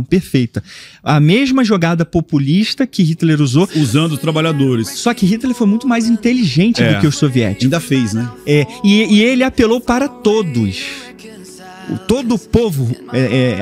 Perfeita. A mesma jogada populista que Hitler usou. Usando os trabalhadores. Só que Hitler foi muito mais inteligente do que os soviéticos. Ainda fez, né? E ele apelou para todos. Todo o povo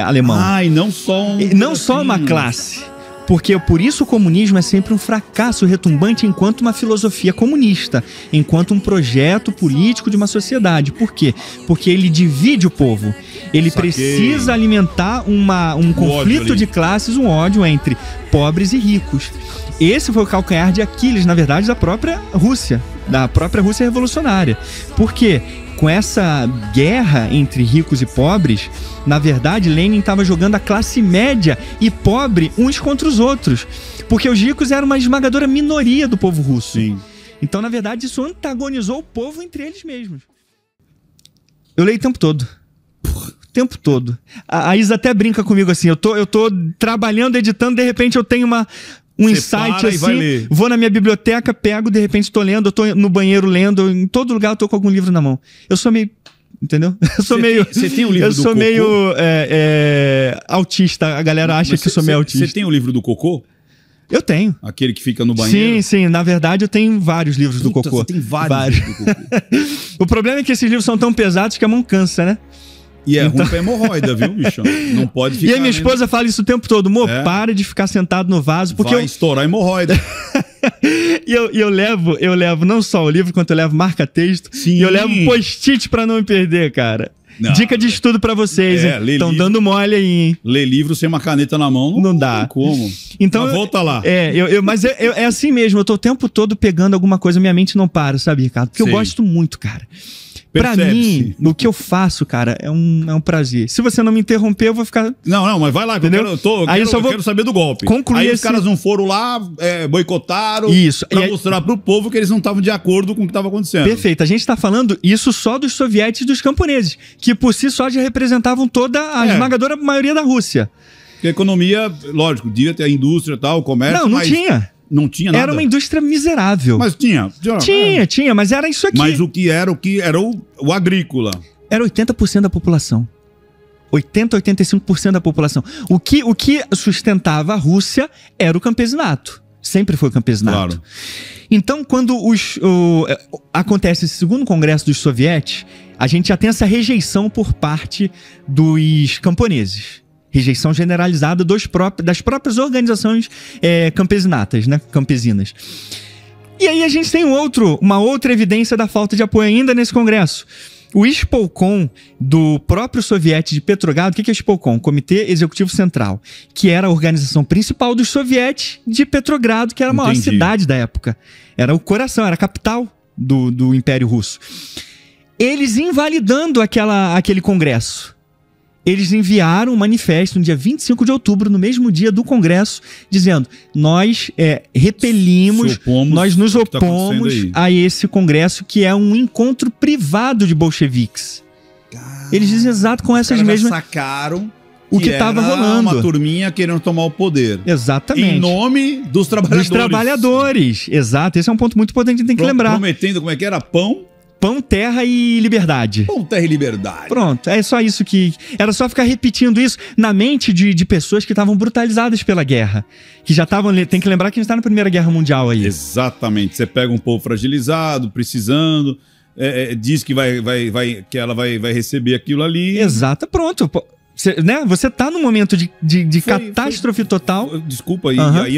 alemão. E não só não só uma classe. Porque por isso o comunismo é sempre um fracasso retumbante enquanto uma filosofia comunista, enquanto um projeto político de uma sociedade. Por quê? Porque ele divide o povo. Ele precisa alimentar um conflito de classes, um ódio entre pobres e ricos. Esse foi o calcanhar de Aquiles, na verdade, da própria Rússia revolucionária. Por quê? Com essa guerra entre ricos e pobres, na verdade, Lenin estava jogando a classe média e pobre uns contra os outros. Porque os ricos eram uma esmagadora minoria do povo russo. Sim. Então, na verdade, isso antagonizou o povo entre eles mesmos. Eu leio o tempo todo. O tempo todo. A Isa até brinca comigo assim, eu tô trabalhando, editando, de repente eu tenho um insight assim, vou na minha biblioteca, pego, de repente tô lendo, eu tô no banheiro lendo, em todo lugar eu tô com algum livro na mão. Eu sou meio... Entendeu? Eu sou Você tem o livro do Cocô? Eu sou meio autista, a galera acha que eu sou meio autista. Você tem o livro do Cocô? Eu tenho. Aquele que fica no banheiro? Sim. Na verdade, eu tenho vários livros do Cocô. Você tem vários livros do Cocô. O problema é que esses livros são tão pesados que a mão cansa, né? E ruim pra hemorroida, viu, bichão? Não pode ficar... E a minha esposa fala isso o tempo todo. Amor, para de ficar sentado no vaso, porque vai estourar a hemorroida. E eu levo não só o livro, quanto eu levo marca-texto. E eu levo post-it pra não me perder, cara. Dica de estudo pra vocês, hein? Estão dando mole aí, hein? Ler livro sem uma caneta na mão não dá. Tem como. Então, mas volta lá. Mas é assim mesmo. Eu tô o tempo todo pegando alguma coisa, minha mente não para, sabe, Ricardo? Porque eu gosto muito, cara. Pra mim, o que eu faço, cara, é um prazer. Se você não me interromper, eu vou ficar... Não, mas vai lá, entendeu? Eu quero saber do golpe. Aí os caras não foram lá, boicotaram pra mostrar pro povo que eles não estavam de acordo com o que estava acontecendo. Perfeito. A gente tá falando isso só dos soviéticos e dos camponeses, que por si só já representavam toda a esmagadora maioria da Rússia. Porque a economia, lógico, devia ter a indústria e tal, o comércio, não tinha. Não tinha nada. Era uma indústria miserável. Mas tinha. Tinha, mas era isso aqui. Mas o que era o agrícola. Era 80% da população. 85% da população. O que sustentava a Rússia era o campesinato. Sempre foi o campesinato. Claro. Então, quando acontece esse segundo congresso dos soviéticos, a gente já tem essa rejeição por parte dos camponeses. Rejeição generalizada das próprias organizações campesinatas, né? Campesinas. E aí a gente tem uma outra evidência da falta de apoio ainda nesse congresso. O Spolkom do próprio soviético de Petrogrado, o que é o Spolkom? Comitê Executivo Central, que era a organização principal dos soviéticos de Petrogrado, que era a maior cidade da época. Era o coração, era a capital do Império Russo. Eles invalidando aquele congresso. Eles enviaram um manifesto no dia 25 de outubro, no mesmo dia do Congresso, dizendo: nós repelimos, nós nos opomos a esse Congresso, que é um encontro privado de bolcheviques. Eles dizem exato com essas mesmas... sacaram o que estava rolando. Uma turminha querendo tomar o poder. Exatamente. Em nome dos trabalhadores. Dos trabalhadores, exato. Esse é um ponto muito importante que a gente tem que lembrar. Prometendo, como é que era? Pão, terra e liberdade. Pão, terra e liberdade. Pronto, é só isso que... Era só ficar repetindo isso na mente de pessoas que estavam brutalizadas pela guerra. Que já estavam... Tem que lembrar que a gente está na Primeira Guerra Mundial aí. Exatamente. Você pega um povo fragilizado, precisando... diz que que ela vai receber aquilo ali. Exato, pronto. Você tá num momento de catástrofe total. Desculpa, aí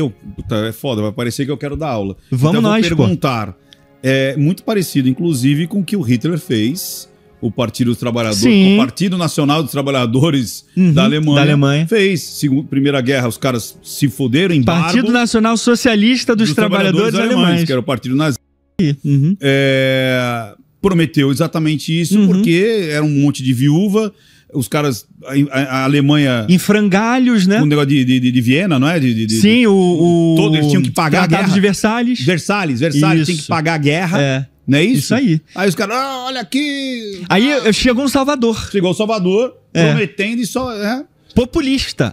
é foda, vai parecer que eu quero dar aula. Vamos então, nós, vou perguntar... É muito parecido, inclusive, com o que o Hitler fez, o Partido dos Trabalhadores, o Partido Nacional dos Trabalhadores da Alemanha. Fez. Primeira Guerra, os caras se fuderam em Partido Nacional Socialista dos Trabalhadores Alemães, que era o Partido Nazista. Prometeu exatamente isso, porque era um monte de viúva. Os caras, a Alemanha... Em frangalhos, né? O negócio de Viena, não é? Sim, todos eles tinham que pagar a guerra. de Versalhes. Versalhes, tinha que pagar a guerra. Não é isso? Isso aí. Aí os caras, olha aqui... Aí chegou o Salvador. Prometendo e só... Populista.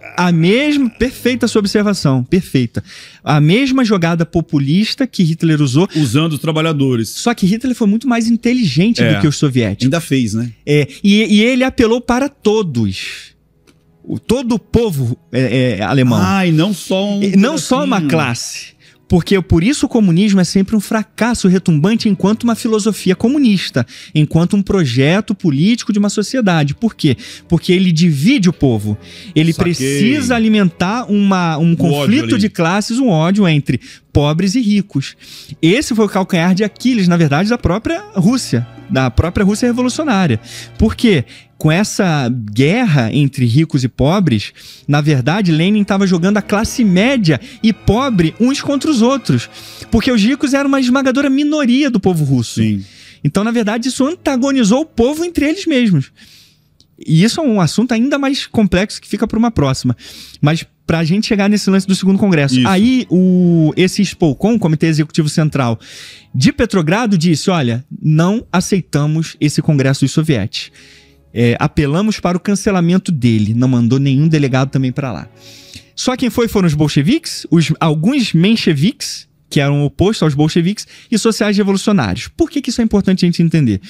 Perfeita a sua observação. Perfeita. A mesma jogada populista que Hitler usou. Usando os trabalhadores. Só que Hitler foi muito mais inteligente do que os soviéticos. Ainda fez, né? E ele apelou para todos. todo o povo alemão. E não só não só uma classe. Porque por isso o comunismo é sempre um fracasso retumbante enquanto uma filosofia comunista, enquanto um projeto político de uma sociedade. Por quê? Porque ele divide o povo. Ele precisa alimentar um conflito de classes, um ódio entre pobres e ricos. Esse foi o calcanhar de Aquiles, na verdade, da própria Rússia revolucionária. Por quê? Com essa guerra entre ricos e pobres, na verdade, Lenin estava jogando a classe média e pobre uns contra os outros. Porque os ricos eram uma esmagadora minoria do povo russo. Sim. Então, na verdade, isso antagonizou o povo entre eles mesmos. E isso é um assunto ainda mais complexo que fica para uma próxima. Mas para a gente chegar nesse lance do segundo congresso, aí esse Spolkom, Comitê Executivo Central de Petrogrado, disse, olha, não aceitamos esse congresso dos sovietes. Apelamos para o cancelamento dele, não mandou nenhum delegado também para lá. Só quem foram os bolcheviques, alguns mencheviques, que eram opostos aos bolcheviques, e sociais revolucionários. Por que isso é importante a gente entender?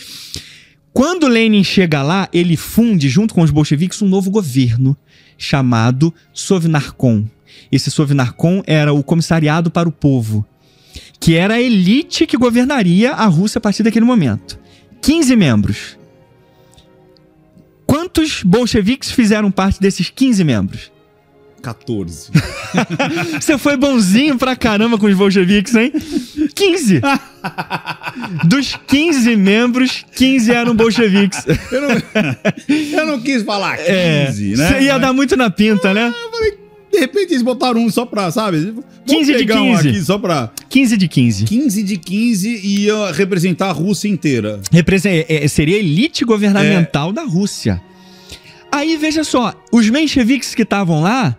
Quando Lenin chega lá, ele funde, junto com os bolcheviques, um novo governo chamado Sovnarkom. Esse Sovnarkom era o Comissariado para o Povo, que era a elite que governaria a Rússia a partir daquele momento. 15 membros. Quantos bolcheviques fizeram parte desses 15 membros? 14. Você foi bonzinho pra caramba com os bolcheviques, hein? 15! Dos 15 membros, 15 eram bolcheviques. Eu não quis falar 15, né? Você ia dar muito na pinta, né? Eu falei, de repente eles botaram um só pra, sabe? 15 de 15. Aqui só pra... 15 de 15. 15 de 15 e ia representar a Rússia inteira. Seria a elite governamental da Rússia. Aí, veja só, os mencheviques que estavam lá,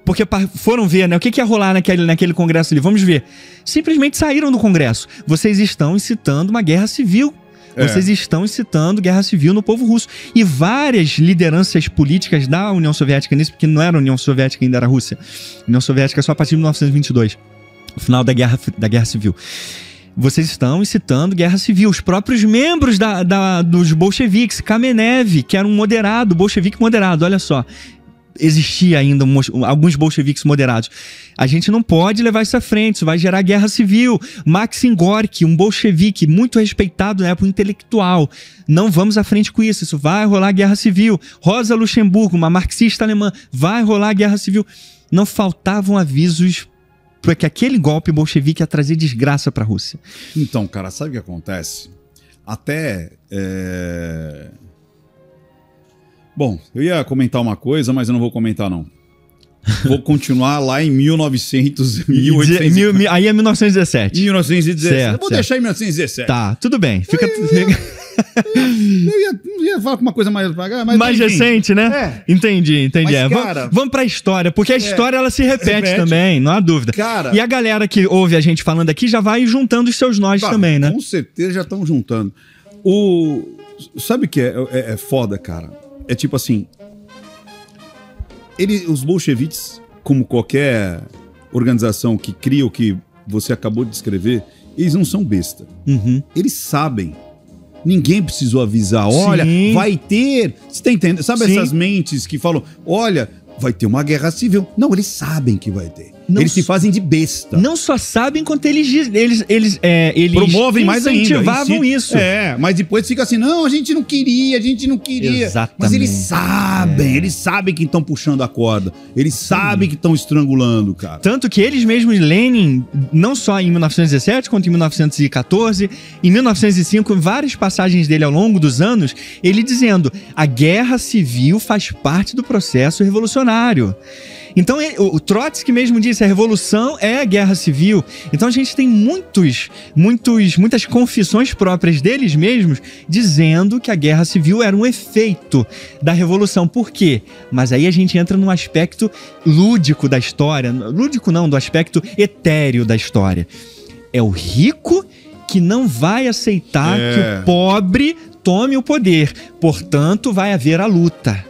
porque foram ver, né, o que ia rolar naquele congresso ali, vamos ver. Simplesmente saíram do congresso. Vocês estão incitando uma guerra civil. Vocês estão incitando guerra civil no povo russo. E várias lideranças políticas da União Soviética nisso, porque não era a União Soviética, ainda era a Rússia. A União Soviética só a partir de 1922, o final da guerra civil. Vocês estão incitando guerra civil. Os próprios membros dos bolcheviques, Kamenev, que era um moderado, bolchevique moderado, olha só. Existia ainda alguns bolcheviques moderados. A gente não pode levar isso à frente, isso vai gerar guerra civil. Maxim Gorky, um bolchevique muito respeitado na época, intelectual. Não vamos à frente com isso, isso vai rolar guerra civil. Rosa Luxemburgo, uma marxista alemã, vai rolar guerra civil. Não faltavam avisos porque aquele golpe bolchevique ia trazer desgraça para a Rússia. Então, cara, sabe o que acontece? Até... Bom, eu ia comentar uma coisa, mas eu não vou comentar, não. Vou continuar lá em 1800... Aí é 1917. 1917. Certo, eu vou deixar em 1917. Tá, tudo bem. Fica... Eu ia falar com uma coisa mais recente, né? Entendi. Mas, cara, vamos pra história, porque a história ela se repete também, não há dúvida. Cara, e a galera que ouve a gente falando aqui já vai juntando os seus nós também, né? Com certeza já estão juntando. Sabe o que é foda, cara? É tipo assim, os bolcheviques, como qualquer organização que cria o que você acabou de descrever, eles não são besta. Eles sabem. Ninguém precisou avisar. Olha, vai ter... Você tá entendendo? Sabe essas mentes que falam, olha, vai ter uma guerra civil. Não, eles sabem que vai ter. Eles se fazem de besta. Não só sabem quanto eles promovem mais ainda. Incentivavam isso. Mas depois fica assim, não, a gente não queria. Exatamente. Mas eles sabem que estão puxando a corda. Eles sabem que estão estrangulando, cara. Tanto que eles mesmos, Lenin, não só em 1917, quanto em 1914, em 1905, em várias passagens dele ao longo dos anos, ele dizendo, a guerra civil faz parte do processo revolucionário. Então, o Trotsky mesmo disse, a revolução é a guerra civil. Então, a gente tem muitas confissões próprias deles mesmos dizendo que a guerra civil era um efeito da revolução. Por quê? Mas aí a gente entra num aspecto lúdico da história. Lúdico não, do aspecto etéreo da história. É o rico que não vai aceitar que o pobre tome o poder. Portanto, vai haver a luta.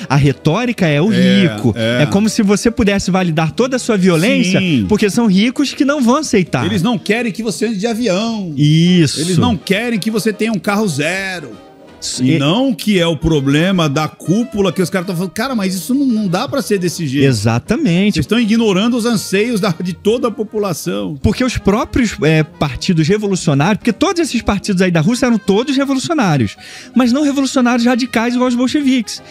A retórica é o rico. É como se você pudesse validar toda a sua violência, porque são ricos que não vão aceitar. Eles não querem que você ande de avião. Isso. Eles não querem que você tenha um carro zero. E não que é o problema da cúpula que os caras estão falando, cara, mas isso não dá pra ser desse jeito. Exatamente. Vocês estão ignorando os anseios de toda a população. Porque os próprios partidos revolucionários, porque todos esses partidos aí da Rússia eram todos revolucionários, mas não revolucionários radicais igual os bolcheviques.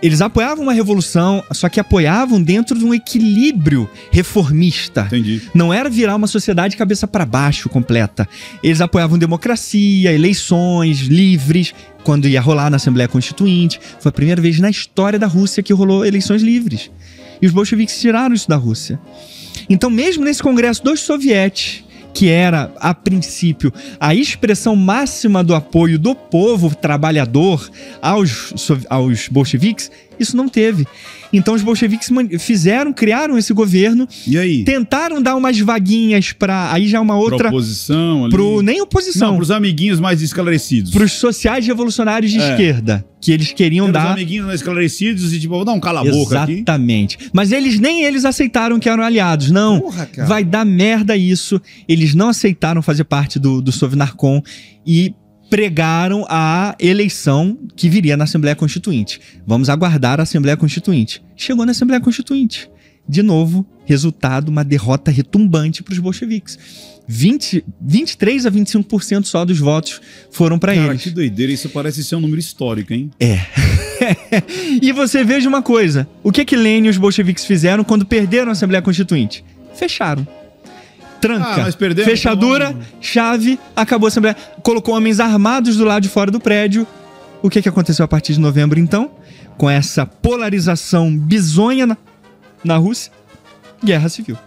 Eles apoiavam uma revolução, só que apoiavam dentro de um equilíbrio reformista. Entendi. Não era virar uma sociedade cabeça para baixo completa. Eles apoiavam democracia, eleições livres, quando ia rolar na Assembleia Constituinte. Foi a primeira vez na história da Rússia que rolou eleições livres. E os bolcheviques tiraram isso da Rússia. Então, mesmo nesse congresso dos sovietes, que era, a princípio, a expressão máxima do apoio do povo trabalhador aos bolcheviques, isso não teve. Então os bolcheviques criaram esse governo. E aí? Tentaram dar umas vaguinhas pra... Aí já uma outra... Pra oposição ali. Nem oposição. Não, pros amiguinhos mais esclarecidos. Pros sociais revolucionários de esquerda. Que eles queriam dar... Os amiguinhos mais esclarecidos e tipo, vou dar um cala-boca aqui. Exatamente. Mas nem eles aceitaram que eram aliados. Não. Porra, cara. Vai dar merda isso. Eles não aceitaram fazer parte do Sovnarkom e pregaram a eleição que viria na Assembleia Constituinte. Vamos aguardar a Assembleia Constituinte. Chegou na Assembleia Constituinte. De novo, resultado, uma derrota retumbante para os bolcheviques. 23 a 25% só dos votos foram para eles. Cara, que doideira. Isso parece ser um número histórico, hein? É. E você veja uma coisa. O que Lenin e os bolcheviques fizeram quando perderam a Assembleia Constituinte? Fecharam. Tranca, fechadura, então... chave, acabou a Assembleia. Colocou homens armados do lado de fora do prédio. O que aconteceu a partir de novembro, então? Com essa polarização bizonha na Rússia, guerra civil.